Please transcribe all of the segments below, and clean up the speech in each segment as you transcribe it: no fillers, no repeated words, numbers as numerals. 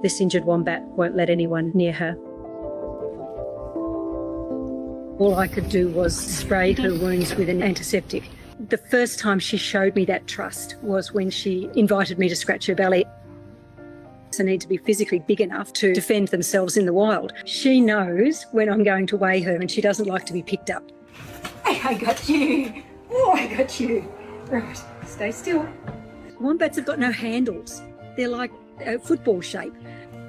This injured wombat won't let anyone near her. All I could do was spray her wounds with an antiseptic. The first time she showed me that trust was when she invited me to scratch her belly. They need to be physically big enough to defend themselves in the wild. She knows when I'm going to weigh her and she doesn't like to be picked up. I got you. Oh, I got you. Right, stay still. Wombats have got no handles. They're like a football shape.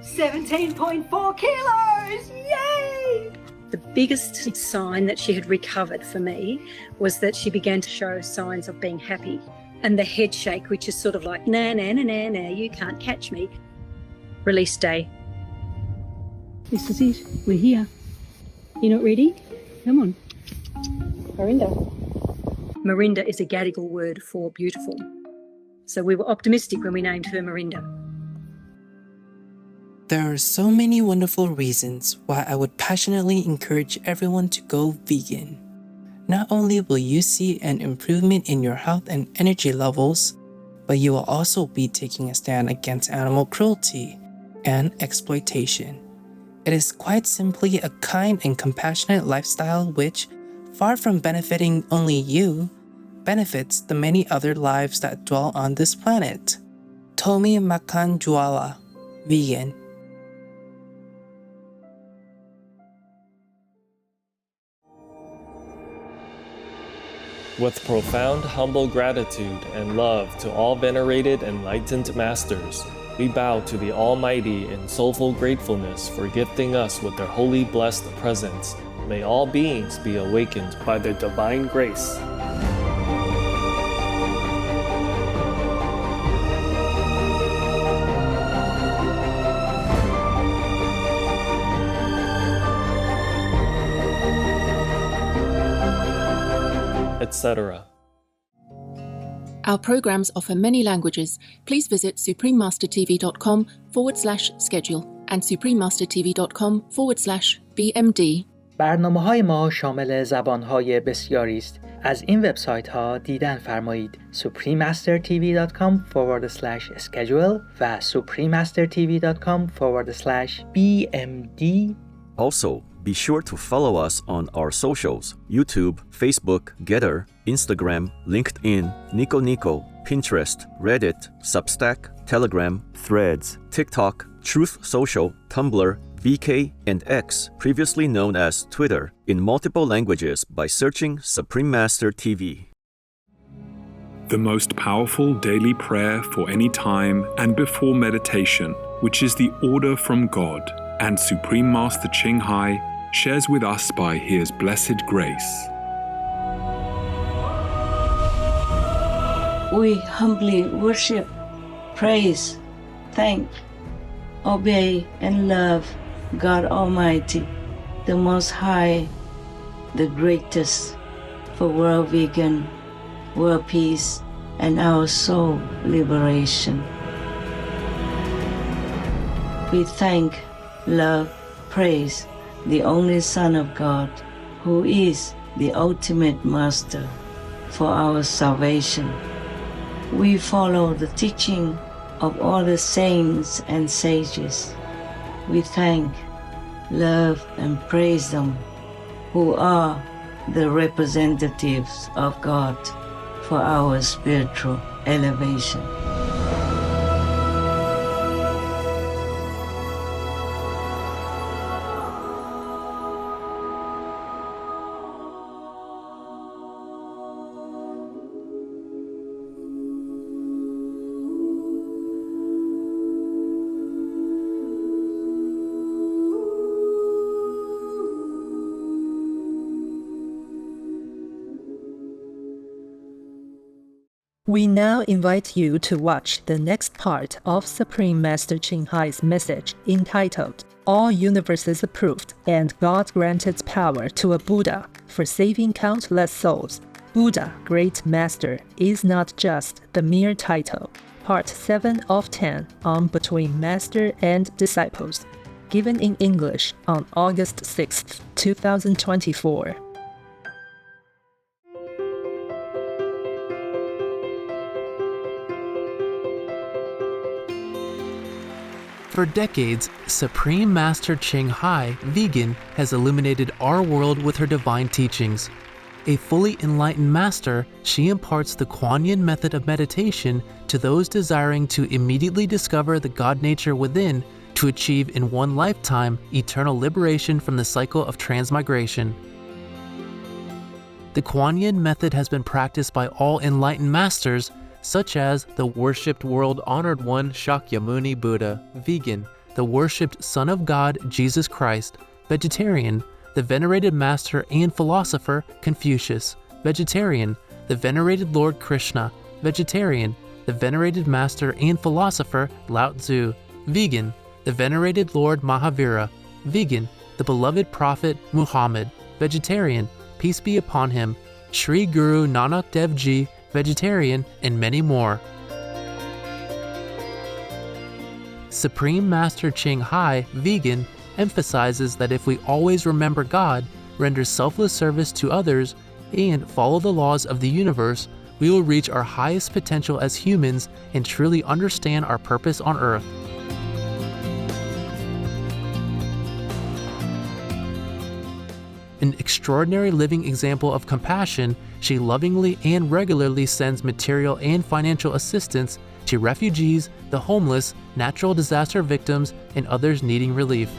17.4 kilos! Yay! The biggest sign that she had recovered for me was that she began to show signs of being happy. And the head shake, which is sort of like, nah, nah, nah, nah, nah, you can't catch me. Release day. This is it. We're here. You're not ready? Come on. Marinda. Marinda is a Gadigal word for beautiful. So we were optimistic when we named her Marinda. There are so many wonderful reasons why I would passionately encourage everyone to go vegan. Not only will you see an improvement in your health and energy levels, but you will also be taking a stand against animal cruelty and exploitation. It is quite simply a kind and compassionate lifestyle which, far from benefiting only you, benefits the many other lives that dwell on this planet. Tomi Makan Juala, vegan. With profound humble gratitude and love to all venerated enlightened masters, we bow to the Almighty in soulful gratefulness for gifting us with their holy blessed presence. May all beings be awakened by their divine grace. Etc. Our programs offer many languages. Please visit SupremeMasterTV.com/schedule and SupremeMasterTV.com/BMD. برنامه‌های ما شامل زبان‌های بسیاری است. از این وبسایت‌ها دیدن فرمایید: SupremeMasterTV.com/schedule و SupremeMasterTV.com/BMD. Also, be sure to follow us on our socials: YouTube, Facebook, Getter, Instagram, LinkedIn, Nico Nico, Pinterest, Reddit, Substack, Telegram, Threads, TikTok, Truth Social, Tumblr, VK, and X, previously known as Twitter, in multiple languages by searching Supreme Master TV. The most powerful daily prayer for any time and before meditation, which is the order from God, and Supreme Master Ching shares with us by His blessed grace. We humbly worship, praise, thank, obey, and love God Almighty, the Most High, the greatest, for world vegan, world peace, and our soul liberation. We thank, love, praise the only Son of God, who is the ultimate Master for our salvation. We follow the teaching of all the saints and sages. We thank, love, and praise them, who are the representatives of God for our spiritual elevation. We now invite you to watch the next part of Supreme Master Ching Hai's message entitled All Universes Approved and God-Granted Power to a Buddha for Saving Countless Souls. Buddha, Great Master, is not just the mere title. Part 7 of 10 on Between Master and Disciples, given in English on August 6, 2024. For decades, Supreme Master Ching Hai, vegan, has illuminated our world with her divine teachings. A fully enlightened master, she imparts the Kuan Yin method of meditation to those desiring to immediately discover the God nature within to achieve in one lifetime eternal liberation from the cycle of transmigration. The Kuan Yin method has been practiced by all enlightened masters, such as the worshipped world-honored one Shakyamuni Buddha, vegan, the worshipped Son of God Jesus Christ, vegetarian, the venerated master and philosopher Confucius, vegetarian, the venerated Lord Krishna, vegetarian, the venerated master and philosopher Lao Tzu, vegan, the venerated Lord Mahavira, vegan, the beloved prophet Muhammad, vegetarian, peace be upon him, Sri Guru Nanak Dev Ji, vegetarian, and many more. Supreme Master Ching Hai, vegan, emphasizes that if we always remember God, render selfless service to others, and follow the laws of the universe, we will reach our highest potential as humans and truly understand our purpose on Earth. An extraordinary living example of compassion, she lovingly and regularly sends material and financial assistance to refugees, the homeless, natural disaster victims, and others needing relief.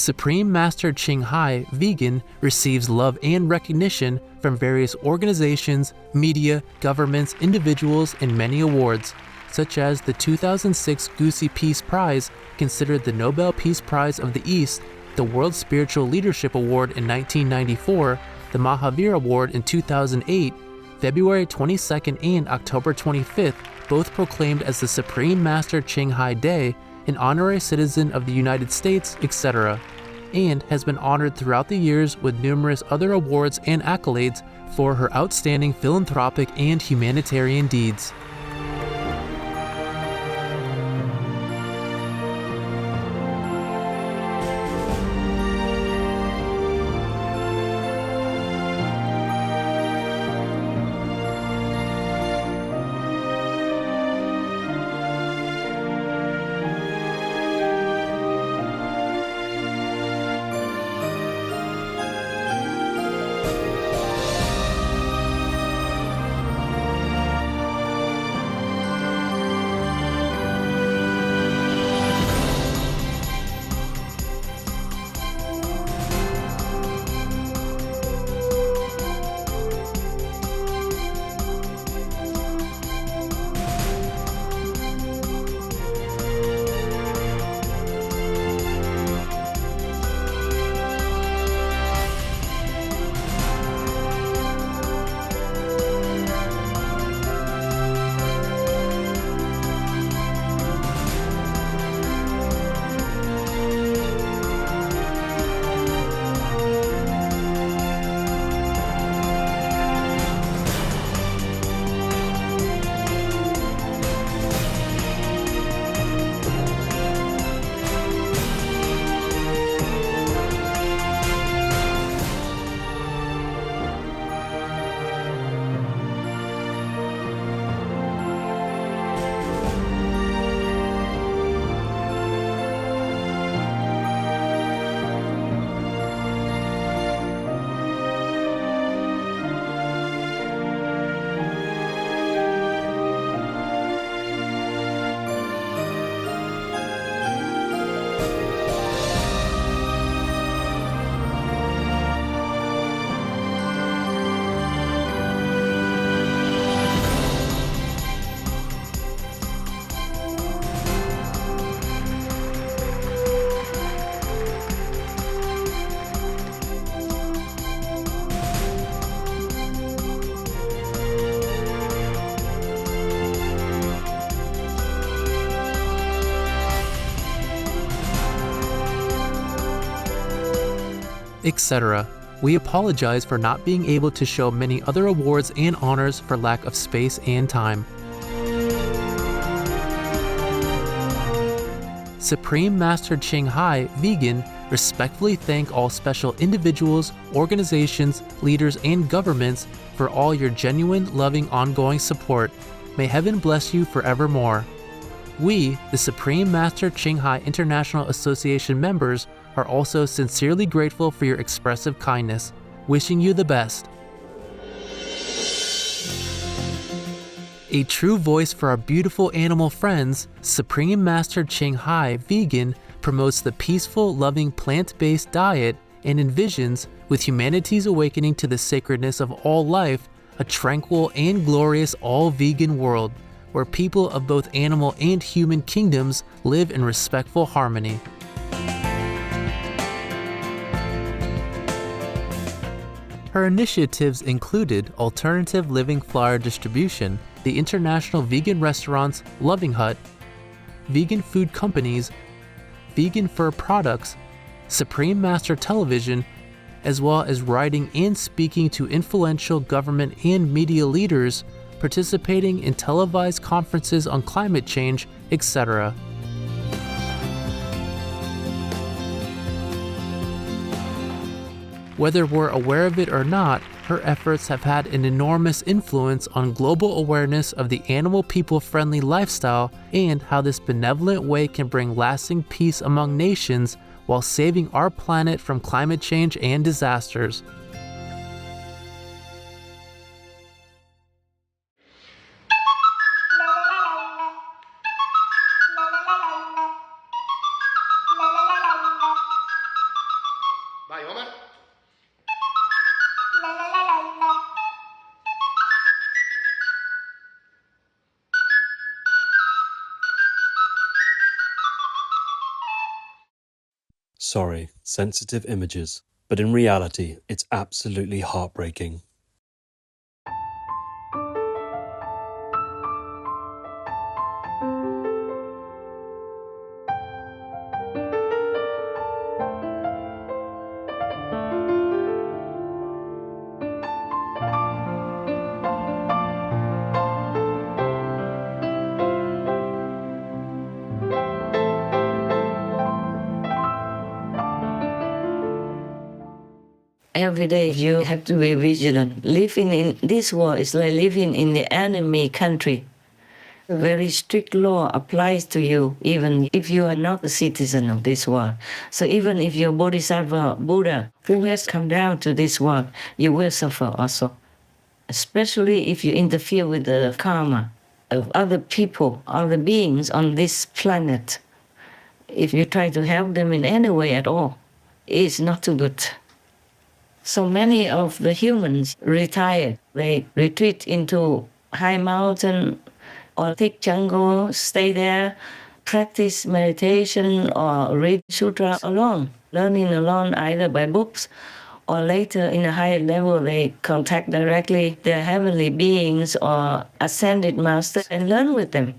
Supreme Master Ching Hai, vegan, receives love and recognition from various organizations, media, governments, individuals, and many awards, such as the 2006 Gusi Peace Prize, considered the Nobel Peace Prize of the East, the World Spiritual Leadership Award in 1994, the Mahavir Award in 2008, February 22nd and October 25th, both proclaimed as the Supreme Master Ching Hai Day, an honorary citizen of the United States, etc., and has been honored throughout the years with numerous other awards and accolades for her outstanding philanthropic and humanitarian deeds. etc. We apologize for not being able to show many other awards and honors for lack of space and time. Supreme Master Ching Hai, Vegan, respectfully thank all special individuals, organizations, leaders, and governments for all your genuine, loving, ongoing support. May heaven bless you forevermore. We, the Supreme Master Ching Hai International Association members, are also sincerely grateful for your expressive kindness. Wishing you the best. A true voice for our beautiful animal friends, Supreme Master Ching Hai, Vegan, promotes the peaceful, loving plant-based diet and envisions, with humanity's awakening to the sacredness of all life, a tranquil and glorious all-vegan world, where people of both animal and human kingdoms live in respectful harmony. Her initiatives included alternative living flyer distribution, the international vegan restaurants Loving Hut, vegan food companies, vegan fur products, Supreme Master Television, as well as writing and speaking to influential government and media leaders, participating in televised conferences on climate change, etc. Whether we're aware of it or not, her efforts have had an enormous influence on global awareness of the animal people-friendly lifestyle and how this benevolent way can bring lasting peace among nations while saving our planet from climate change and disasters. Sorry, sensitive images, but in reality, it's absolutely heartbreaking. Every day you have to be vigilant. Living in this world is like living in the enemy country. A very strict law applies to you even if you are not a citizen of this world. So even if you're Bodhisattva Buddha who has come down to this world, you will suffer also. Especially if you interfere with the karma of other people, other beings on this planet. If you try to help them in any way at all, it's not too good. So many of the humans retire. They retreat into high mountain or thick jungle, stay there, practice meditation or read sutra alone, learning alone either by books or later in a higher level they contact directly their heavenly beings or ascended master and learn with them.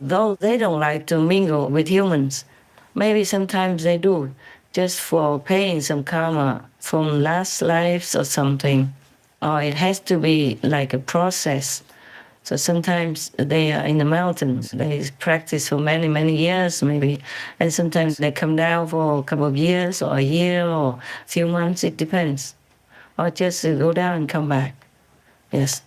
Though they don't like to mingle with humans, maybe sometimes they do, just for paying some karma from last lives or something. Or it has to be like a process. So sometimes they are in the mountains, they practice for many, many years maybe, and sometimes they come down for a couple of years or a year or a few months, it depends. Or just go down and come back. Yes.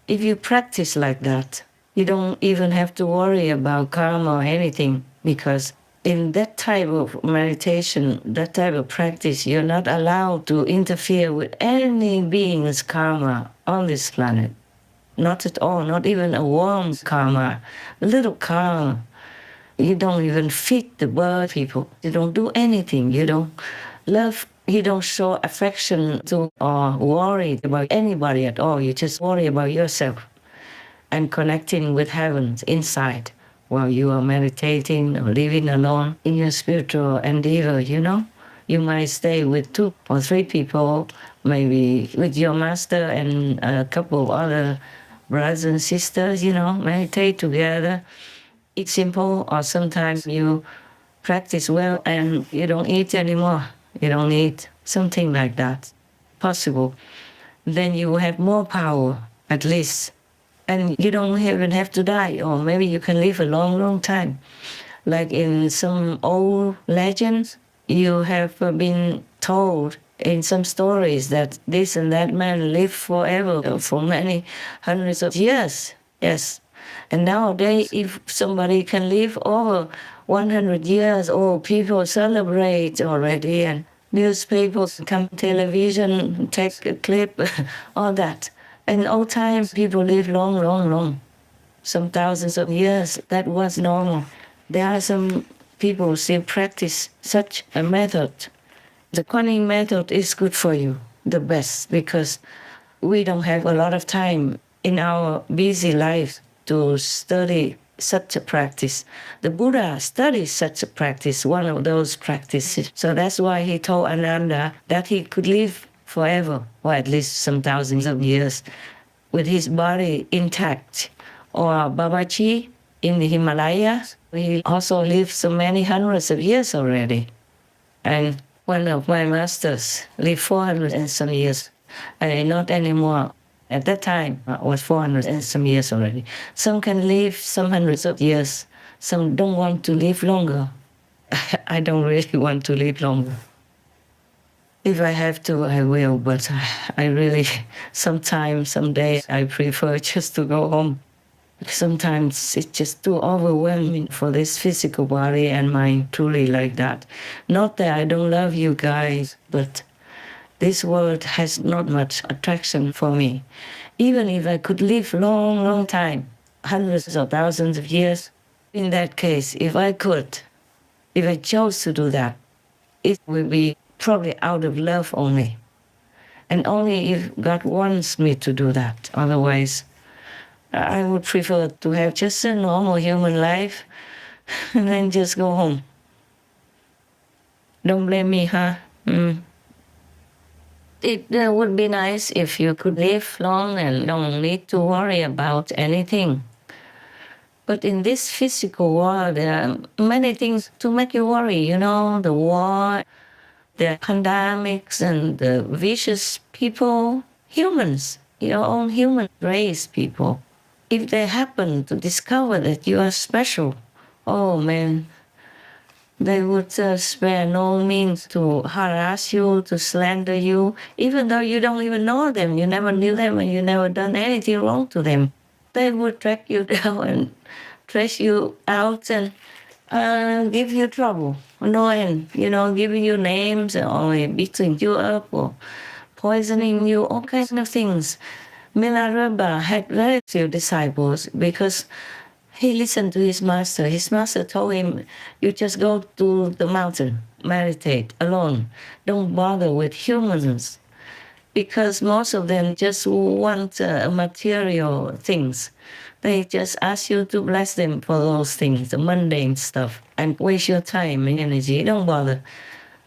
If you practice like that, you don't even have to worry about karma or anything, because in that type of meditation, that type of practice, you're not allowed to interfere with any being's karma on this planet. Not at all, not even a worm's karma, a little karma. You don't even feed the bird people. You don't do anything. You don't love, you don't show affection to or worry about anybody at all. You just worry about yourself and connecting with heaven inside while you are meditating or living alone in your spiritual endeavor, you know? You might stay with 2 or 3 people, maybe with your master and a couple of other brothers and sisters, you know, meditate together. It's simple, or sometimes you practice well and you don't eat anymore. You don't eat, something like that. Possible. Then you have more power, at least. And you don't even have to die, or maybe you can live a long, long time. Like in some old legends, you have been told in some stories that this and that man lived forever, for many hundreds of years. Yes. And nowadays, if somebody can live over 100 years old, people celebrate already, and newspapers come, television, take a clip, all that. In old times, people live long, long, long. Some thousands of years, that was normal. There are some people still practice such a method. The Kuan method is good for you, the best, because we don't have a lot of time in our busy life to study such a practice. The Buddha studied such a practice, one of those practices. So that's why he told Ananda that he could live forever, or at least some thousands of years, with his body intact. Or Babaji in the Himalayas, he also lived so many hundreds of years already. And one of my masters lived 400 and some years, and not anymore. At that time, it was 400 and some years already. Some can live some hundreds of years. Some don't want to live longer. I don't really want to live longer. If I have to, I will, but I really, sometimes, someday, I prefer just to go home. Sometimes it's just too overwhelming for this physical body and mind, truly like that. Not that I don't love you guys, but this world has not much attraction for me. Even if I could live long, long time, hundreds or thousands of years, in that case, if I could, if I chose to do that, it would be probably out of love only. And only if God wants me to do that. Otherwise, I would prefer to have just a normal human life and then just go home. Don't blame me, huh? It would be nice if you could live long and don't need to worry about anything. But in this physical world, there are many things to make you worry, you know, the war, the pandemics, and the vicious people, humans, your own human race people. If they happen to discover that you are special, oh man, they would spare no means to harass you, to slander you, even though you don't even know them, you never knew them, and you never done anything wrong to them. They would track you down and trash you out and give you trouble, no end, you know, giving you names or beating you up or poisoning you, all kinds of things. Milarepa had very few disciples because he listened to his master. His master told him, you just go to the mountain, meditate alone. Don't bother with humans, because most of them just want material things. They just ask you to bless them for those things, the mundane stuff, and waste your time and energy. Don't bother.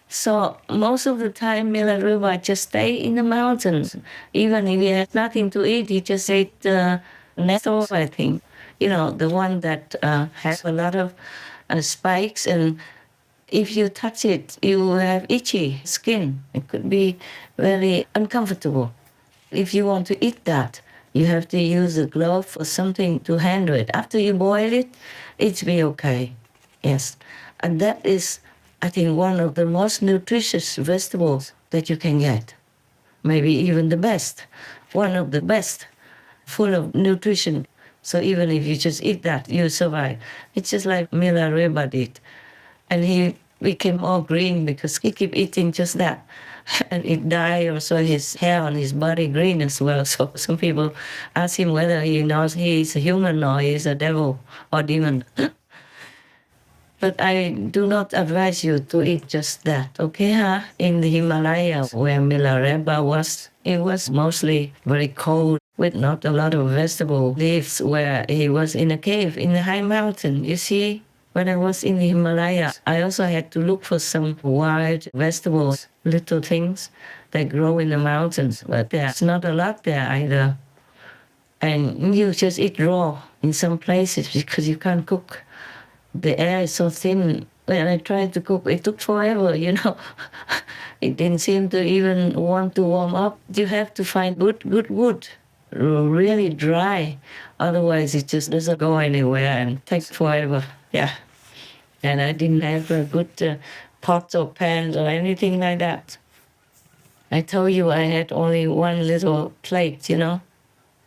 So most of the time, Milarepa just stay in the mountains. Even if he has nothing to eat, he just ate nettle, I think. You know, the one that has a lot of spikes, and if you touch it, you will have itchy skin. It could be very uncomfortable. If you want to eat that, you have to use a glove or something to handle it. After you boil it, it'll be okay. Yes. And that is, I think, one of the most nutritious vegetables that you can get. Maybe even the best. One of the best, full of nutrition. So even if you just eat that, you survive. It's just like Milarepa did. And he became all green because he kept eating just that. And it dyed also his hair on his body green as well. So some people ask him whether he knows he is a human or he is a devil or demon. But I do not advise you to eat just that, okay, huh? In the Himalaya, where Milarepa was, it was mostly very cold with not a lot of vegetable leaves, where he was in a cave in the high mountain, you see? When I was in the Himalaya, I also had to look for some wild vegetables, little things that grow in the mountains, but there's not a lot there either. And you just eat raw in some places because you can't cook. The air is so thin. When I tried to cook, it took forever, you know. It didn't seem to even want to warm up. You have to find good wood, really dry. Otherwise, it just doesn't go anywhere and takes forever. Yeah. and I didn't have a good pot or pan or anything like that. I told you I had only one little plate,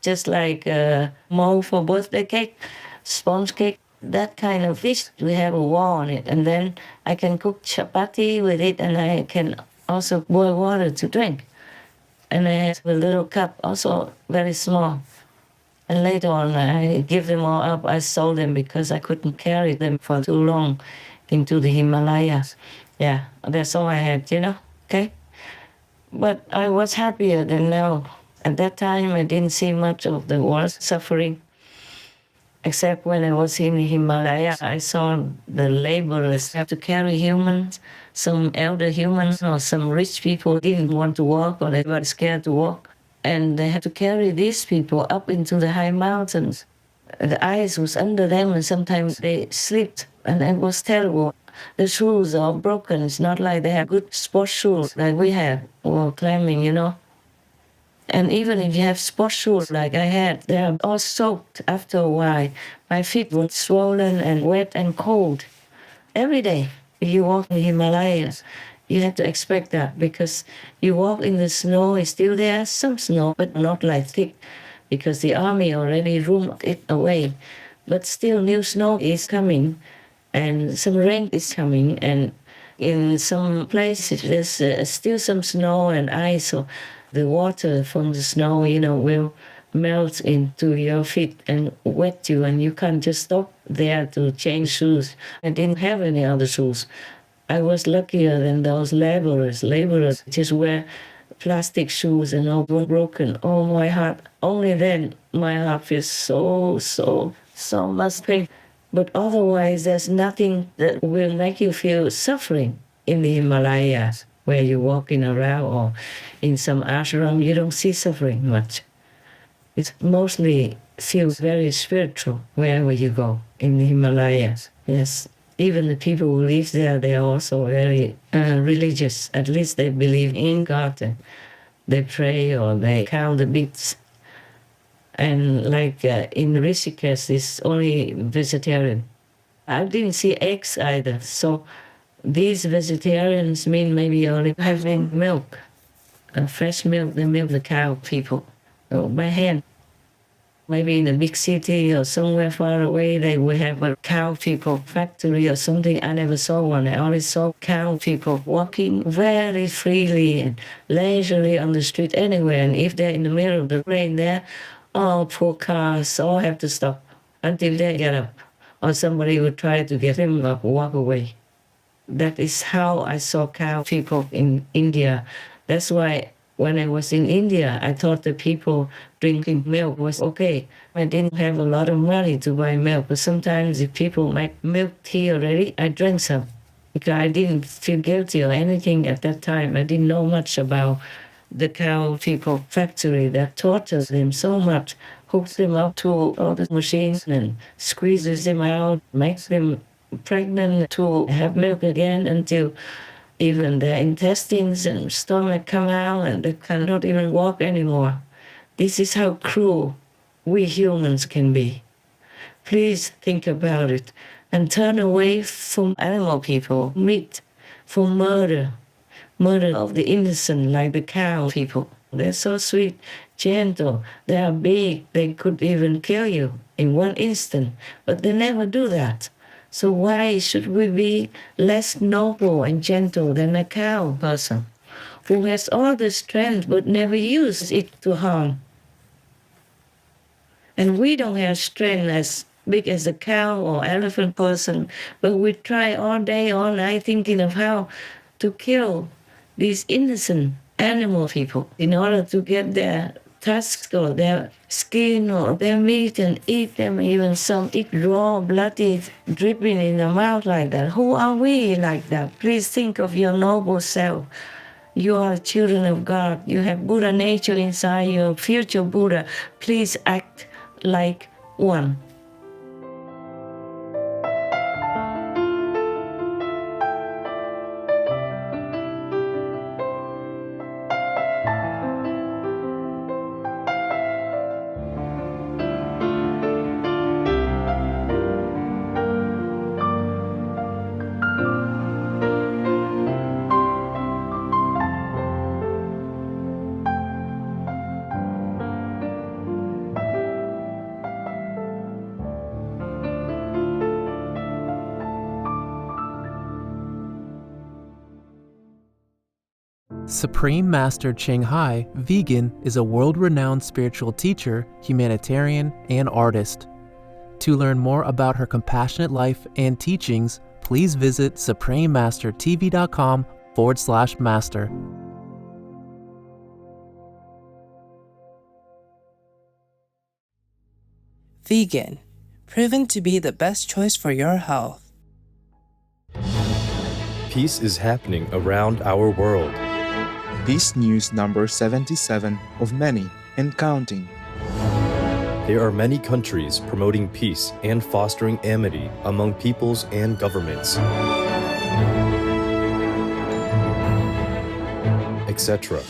just like a mold for birthday cake, sponge cake, that kind of dish. We have a wall on it, and then I can cook chapati with it, and I can also boil water to drink. And I have a little cup, also very small. And later on, I give them all up. I sold them because I couldn't carry them for too long into the Himalayas. Yeah, that's all I had, okay? But I was happier than now. At that time, I didn't see much of the world's suffering. Except when I was in the Himalaya, I saw the laborers have to carry humans, some elder humans or some rich people didn't want to walk or they were scared to walk. And they had to carry these people up into the high mountains. The ice was under them and sometimes they slipped and it was terrible. The shoes are broken. It's not like they have good sports shoes like we have or climbing, And even if you have sports shoes like I had, they are all soaked after a while. My feet were swollen and wet and cold every day. If you walk in the Himalayas, you have to expect that because you walk in the snow, it's still there, some snow, but not like thick because the army already roomed it away. But still new snow is coming and some rain is coming, and in some places there's still some snow and ice. So the water from the snow, will melt into your feet and wet you, and you can't just stop there to change shoes. I didn't have any other shoes. I was luckier than those laborers. Laborers just wear plastic shoes and all were broken. Oh, my heart. Only then my heart feels so much pain. But otherwise, there's nothing that will make you feel suffering in the Himalayas, where you're walking around or in some ashram, you don't see suffering much. It mostly feels very spiritual wherever you go in the Himalayas. Yes, even the people who live there, they are also very religious. At least they believe in God. And they pray or they count the beads. And like in Rishikesh, it's only vegetarian. I didn't see eggs either. So these vegetarians mean maybe only having milk, fresh milk, the milk the cow people, by hand. Maybe in a big city or somewhere far away, they will have a cow people factory or something. I never saw one. I only saw cow people walking very freely and leisurely on the street anywhere. And if they're in the middle of the rain there, all poor cars all have to stop until they get up. Or somebody would try to get them up, walk away. That is how I saw cow people in India. That's why when I was in India, I thought the people drinking milk was okay. I didn't have a lot of money to buy milk, but sometimes if people make milk tea already, I drank some. Because I didn't feel guilty or anything at that time. I didn't know much about the cow people factory that tortures them so much, hooks them up to all the machines and squeezes them out, makes them pregnant to have milk again until even their intestines and stomach come out and they cannot even walk anymore. This is how cruel we humans can be. Please think about it and turn away from animal people, meat, from murder of the innocent like the cow people. They're so sweet, gentle, they are big, they could even kill you in one instant, but they never do that. So why should we be less noble and gentle than a cow person who has all the strength but never uses it to harm? And we don't have strength as big as a cow or elephant person, but we try all day, all night thinking of how to kill these innocent animal people in order to get their tusks or their skin or their meat and eat them. Even some eat raw, bloody, dripping in the mouth like that. Who are we like that? Please think of your noble self. You are children of God. You have Buddha nature inside you, future Buddha. Please act like one. Supreme Master Ching Hai, vegan, is a world-renowned spiritual teacher, humanitarian, and artist. To learn more about her compassionate life and teachings, please visit SupremeMasterTV.com/master. Vegan, proven to be the best choice for your health. Peace is happening around our world. Peace News number 77 of many and counting. There are many countries promoting peace and fostering amity among peoples and governments, etc.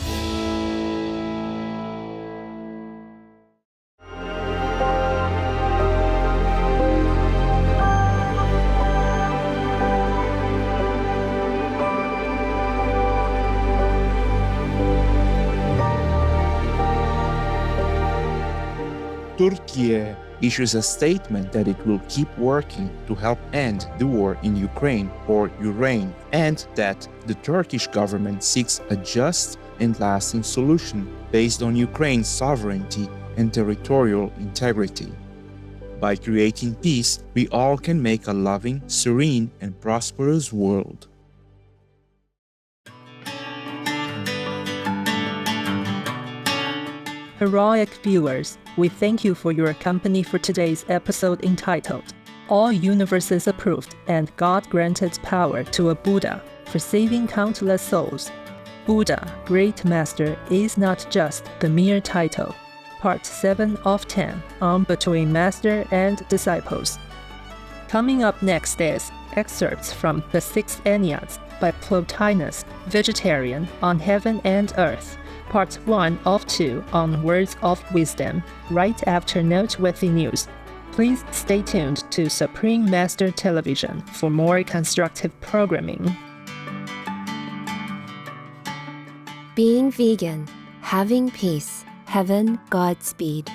Turkey issues a statement that it will keep working to help end the war in Ukraine or Ukraine, and that the Turkish government seeks a just and lasting solution based on Ukraine's sovereignty and territorial integrity. By creating peace, we all can make a loving, serene, and prosperous world. Heroic viewers, we thank you for your company for today's episode entitled All Universes Approved and God Granted Power to a Buddha for Saving Countless Souls. Buddha, Great Master, is not just the mere title. Part 7 of 10 on Between Master and Disciples. Coming up next is excerpts from The Six Enneads by Plotinus, Vegetarian, on Heaven and Earth. Part 1 of 2 on Words of Wisdom, right after Noteworthy News. Please stay tuned to Supreme Master Television for more constructive programming. Being vegan, having peace, heaven, Godspeed.